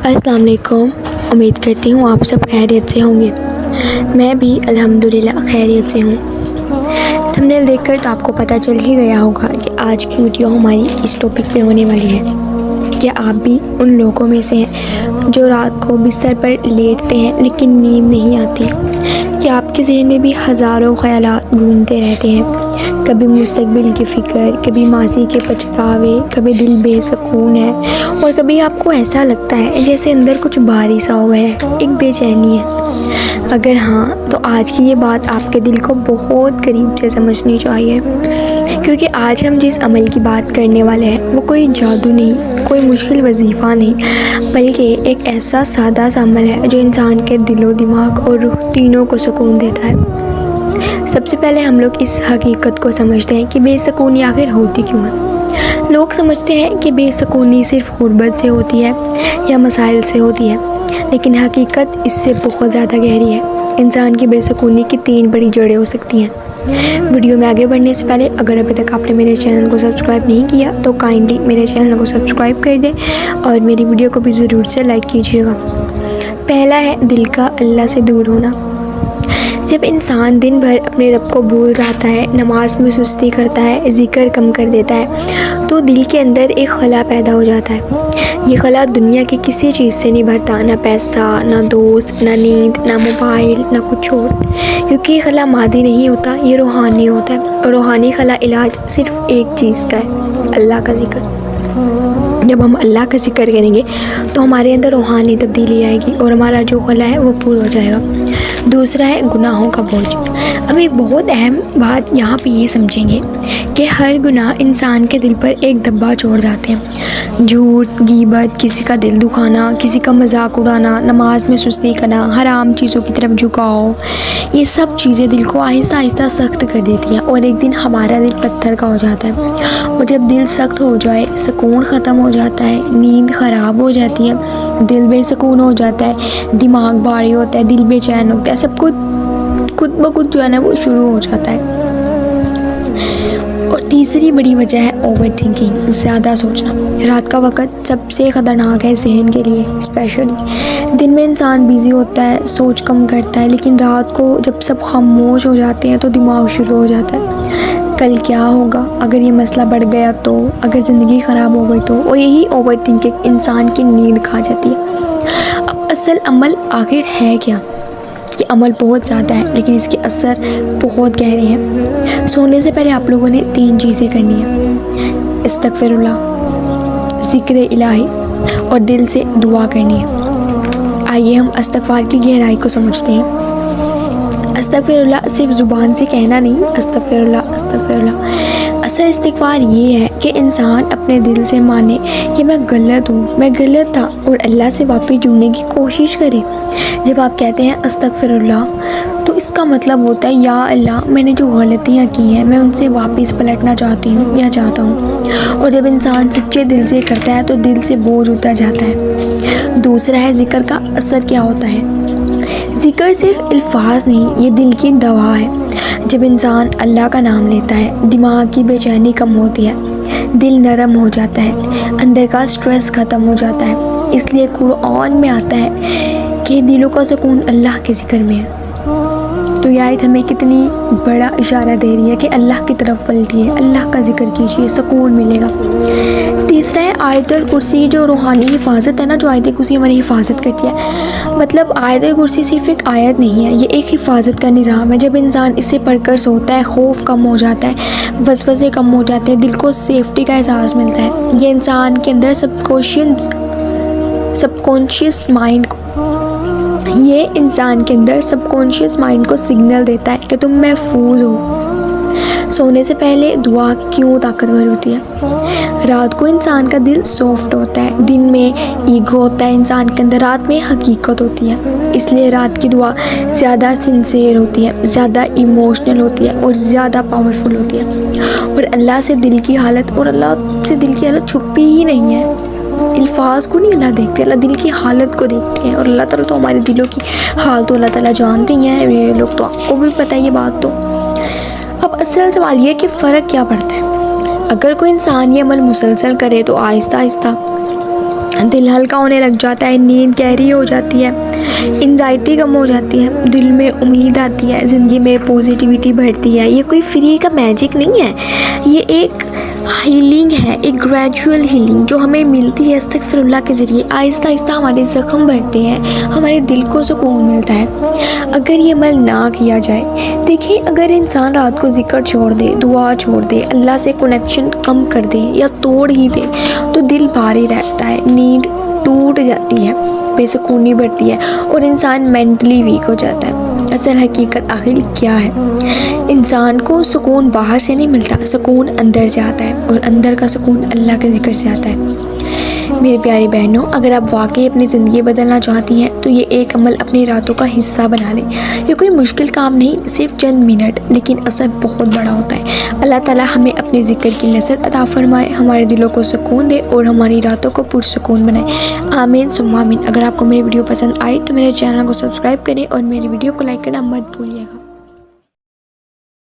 السلام علیکم. امید کرتی ہوں آپ سب خیریت سے ہوں گے. میں بھی الحمدللہ خیریت سے ہوں. تھمبنیل دیکھ کر تو آپ کو پتہ چل ہی گیا ہوگا کہ آج کی ویڈیو ہماری کس ٹاپک پہ ہونے والی ہے. کیا آپ بھی ان لوگوں میں سے ہیں جو رات کو بستر پر لیٹتے ہیں لیکن نیند نہیں آتی؟ کیا آپ کے ذہن میں بھی ہزاروں خیالات گھومتے رہتے ہیں؟ کبھی مستقبل کی فکر، کبھی ماضی کے پچھتاوے، کبھی دل بے سکون ہے اور کبھی آپ کو ایسا لگتا ہے جیسے اندر کچھ بھاری سا ہو گیا ہے، ایک بے چینی ہے. اگر ہاں تو آج کی یہ بات آپ کے دل کو بہت قریب سے سمجھنی چاہیے، کیونکہ آج ہم جس عمل کی بات کرنے والے ہیں وہ کوئی جادو نہیں، کوئی مشکل وظیفہ نہیں، بلکہ ایک ایسا سادہ سا عمل ہے جو انسان کے دل و دماغ اور روح تینوں کو سکون دیتا ہے. سب سے پہلے ہم لوگ اس حقیقت کو سمجھتے ہیں کہ بے سکونی آخر ہوتی کیوں ہے. لوگ سمجھتے ہیں کہ بے سکونی صرف غربت سے ہوتی ہے یا مسائل سے ہوتی ہے، لیکن حقیقت اس سے بہت زیادہ گہری ہے. انسان کی بے سکونی کی 3 بڑی جڑیں ہو سکتی ہیں. ویڈیو میں آگے بڑھنے سے پہلے اگر ابھی تک آپ نے میرے چینل کو سبسکرائب نہیں کیا تو کائنڈلی میرے چینل کو سبسکرائب کر دیں اور میری ویڈیو کو بھی ضرور سے لائک کیجیے گا. پہلا ہے دل کا اللہ سے دور ہونا. جب انسان دن بھر اپنے رب کو بھول جاتا ہے، نماز میں سستی کرتا ہے، ذکر کم کر دیتا ہے، تو دل کے اندر ایک خلا پیدا ہو جاتا ہے. یہ خلا دنیا کی کسی چیز سے نہیں بھرتا، نہ پیسہ، نہ دوست، نہ نیند، نہ موبائل، نہ کچھ اور. کیونکہ یہ خلا مادی نہیں ہوتا، یہ روحانی ہوتا ہے. اور روحانی خلا علاج صرف ایک چیز کا ہے، اللہ کا ذکر. جب ہم اللہ کا ذکر کریں گے تو ہمارے اندر روحانی تبدیلی آئے گی اور ہمارا جو خلا ہے وہ پورا ہو جائے گا. دوسرا ہے گناہوں کا بوجھ. ہم ایک بہت اہم بات یہاں پہ یہ سمجھیں گے کہ ہر گناہ انسان کے دل پر ایک دھبا چھوڑ جاتے ہیں. جھوٹ، غیبت، کسی کا دل دکھانا، کسی کا مذاق اڑانا، نماز میں سستی کرنا، حرام چیزوں کی طرف جھکاؤ، یہ سب چیزیں دل کو آہستہ آہستہ سخت کر دیتی ہیں اور ایک دن ہمارا دل پتھر کا ہو جاتا ہے. اور جب دل سخت ہو جائے، سکون ختم ہو جاتا ہے، نیند خراب ہو جاتی ہے، دل بے سکون ہو جاتا ہے، دماغ بھاری ہوتا ہے، دل بے چین ہوتا ہے، سب کچھ خود بخود جو ہے نا وہ شروع ہو جاتا ہے. اور تیسری بڑی وجہ ہے اوور تھنکنگ، زیادہ سوچنا. رات کا وقت سب سے خطرناک ہے ذہن کے لیے. اسپیشلی دن میں انسان بیزی ہوتا ہے، سوچ کم کرتا ہے، لیکن رات کو جب سب خاموش ہو جاتے ہیں تو دماغ شروع ہو جاتا ہے. کل کیا ہوگا، اگر یہ مسئلہ بڑھ گیا تو، اگر زندگی خراب ہو گئی تو. اور یہی اوور تھنکنگ انسان کی نیند کھا جاتی ہے. اب اصل عمل آخر ہے کیا؟ یہ عمل بہت زیادہ ہے لیکن اس کے اثر بہت گہرے ہیں. سونے سے پہلے آپ لوگوں نے 3 چیزیں کرنی ہیں: استغفر اللہ، ذکر الہی اور دل سے دعا کرنی ہے. آئیے ہم استغفار کی گہرائی کو سمجھتے ہیں. استغفر اللہ صرف زبان سے کہنا نہیں، استغفر اللہ، استغفر اللہ. اصل استغفار یہ ہے کہ انسان اپنے دل سے مانے کہ میں غلط ہوں، میں غلط تھا، اور اللہ سے واپس جڑنے کی کوشش کرے. جب آپ کہتے ہیں استغفر اللہ تو اس کا مطلب ہوتا ہے یا اللہ میں نے جو غلطیاں کی ہیں میں ان سے واپس پلٹنا چاہتی ہوں یا چاہتا ہوں. اور جب انسان سچے دل سے کرتا ہے تو دل سے بوجھ اتر جاتا ہے. دوسرا ہے ذکر کا اثر کیا ہوتا ہے. ذکر صرف الفاظ نہیں، یہ دل کی دوا ہے. جب انسان اللہ کا نام لیتا ہے دماغ کی بے چینی کم ہوتی ہے، دل نرم ہو جاتا ہے، اندر کا سٹریس ختم ہو جاتا ہے. اس لیے قرآن میں آتا ہے کہ دلوں کا سکون اللہ کے ذکر میں ہے. تو یہ آیت ہمیں کتنی بڑا اشارہ دے رہی ہے کہ اللہ کی طرف پلٹیے، اللہ کا ذکر کیجیے، سکون ملے گا. تیسرا ہے آیت الکرسی، جو روحانی حفاظت ہے نا، جو آیت کرسی ہماری حفاظت کرتی ہے. مطلب آیت کرسی صرف ایک آیت نہیں ہے، یہ ایک حفاظت کا نظام ہے. جب انسان اسے پڑھ کر سوتا ہے خوف کم ہو جاتا ہے، وسوسے کم ہو جاتے ہیں، دل کو سیفٹی کا احساس ملتا ہے. یہ انسان کے اندر سب کانشیس مائنڈ کو سگنل دیتا ہے کہ تم محفوظ ہو. سونے سے پہلے دعا کیوں طاقتور ہوتی ہے؟ رات کو انسان کا دل سافٹ ہوتا ہے، دن میں ایگو ہوتا ہے انسان کے اندر، رات میں حقیقت ہوتی ہے. اس لیے رات کی دعا زیادہ سنسیئر ہوتی ہے، زیادہ ایموشنل ہوتی ہے اور زیادہ پاورفل ہوتی ہے. اور اللہ سے دل کی حالت چھپی ہی نہیں ہے. الفاظ کو نہیں اللہ دیکھتے، اللہ دل کی حالت کو دیکھتے ہیں. اور اللہ تعالیٰ تو ہمارے دلوں کی حال تو اللہ تعالیٰ جانتے ہی ہیں. یہ لوگ تو آپ کو بھی پتہ ہے یہ بات. تو اب اصل سوال یہ ہے کہ فرق کیا پڑتا ہے. اگر کوئی انسان یہ عمل مسلسل کرے تو آہستہ آہستہ دل ہلکا ہونے لگ جاتا ہے، نیند گہری ہو جاتی ہے، انزائٹی کم ہو جاتی ہے، دل میں امید آتی ہے، زندگی میں پوزیٹیوٹی بڑھتی ہے۔ یہ کوئی فری کا میجک نہیں ہے، یہ ایک ہیلنگ ہے، ایک گریجول ہیلنگ جو ہمیں ملتی ہے استغفر اللہ کے ذریعے۔ آہستہ آہستہ ہمارے زخم بھرتے ہیں، ہمارے دل کو سکون ملتا ہے اگر یہ عمل نہ کیا جائے۔ دیکھیں، اگر انسان رات کو ذکر چھوڑ دے، دعا چھوڑ دے، اللہ سے کنیکشن کم کر دے یا توڑ ہی دے تو دل بھاری رہتا ہے، نیند ٹوٹ جاتی ہے، بے سکونی بڑھتی ہے اور انسان مینٹلی ویک ہو جاتا ہے۔ اصل حقیقت آخر کیا ہے؟ انسان کو سکون باہر سے نہیں ملتا، سکون اندر سے آتا ہے، اور اندر کا سکون اللہ کے ذکر سے آتا ہے۔ میری پیاری بہنوں، اگر آپ واقعی اپنی زندگی بدلنا چاہتی ہیں تو یہ ایک عمل اپنی راتوں کا حصہ بنا لیں۔ یہ کوئی مشکل کام نہیں، صرف چند منٹ، لیکن اثر بہت بڑا ہوتا ہے۔ اللہ تعالیٰ ہمیں اپنے ذکر کی لذت عطا فرمائے، ہمارے دلوں کو سکون دے اور ہماری راتوں کو پرسکون بنائے۔ آمین ثم آمین۔ اگر آپ کو میری ویڈیو پسند آئی تو میرے چینل کو سبسکرائب کریں اور میری ویڈیو کو لائک کرنا مت بھولیے گا۔